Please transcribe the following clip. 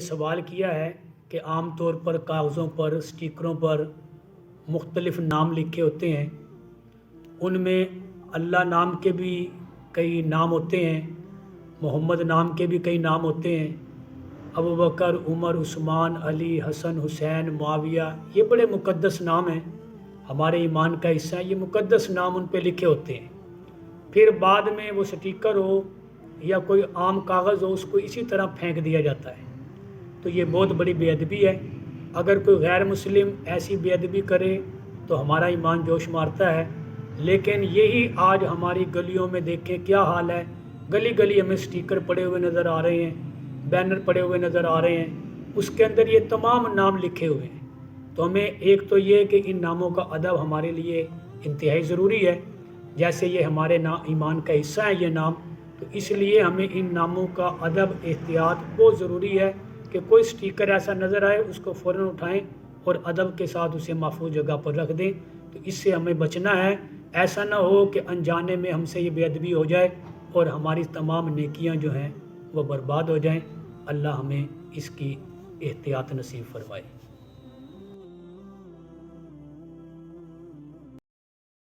سوال کیا ہے کہ عام طور پر کاغذوں پر سٹیکروں پر مختلف نام لکھے ہوتے ہیں، ان میں اللہ نام کے بھی کئی نام ہوتے ہیں، محمد نام کے بھی کئی نام ہوتے ہیں، ابوبکر، عمر، عثمان، علی، حسن، حسین، معاویہ، یہ بڑے مقدس نام ہیں، ہمارے ایمان کا حصہ ہے، یہ مقدس نام ان پہ لکھے ہوتے ہیں۔ پھر بعد میں وہ سٹیکر ہو یا کوئی عام کاغذ ہو، اس کو اسی طرح پھینک دیا جاتا ہے، تو یہ بہت بڑی بے ادبی ہے۔ اگر کوئی غیر مسلم ایسی بے ادبی کرے تو ہمارا ایمان جوش مارتا ہے، لیکن یہی آج ہماری گلیوں میں دیکھیں کیا حال ہے، گلی گلی ہمیں سٹیکر پڑے ہوئے نظر آ رہے ہیں، بینر پڑے ہوئے نظر آ رہے ہیں، اس کے اندر یہ تمام نام لکھے ہوئے ہیں۔ تو ہمیں ایک تو یہ کہ ان ناموں کا ادب ہمارے لیے انتہائی ضروری ہے، جیسے یہ ہمارے ایمان کا حصہ ہے یہ نام، تو اس لیے ہمیں ان ناموں کا ادب احتیاط بہت ضروری ہے کہ کوئی سٹیکر ایسا نظر آئے اس کو فوراً اٹھائیں اور ادب کے ساتھ اسے محفوظ جگہ پر رکھ دیں، تو اس سے ہمیں بچنا ہے۔ ایسا نہ ہو کہ انجانے میں ہم سے یہ بے ادبی ہو جائے اور ہماری تمام نیکیاں جو ہیں وہ برباد ہو جائیں۔ اللہ ہمیں اس کی احتیاط نصیب فرمائے۔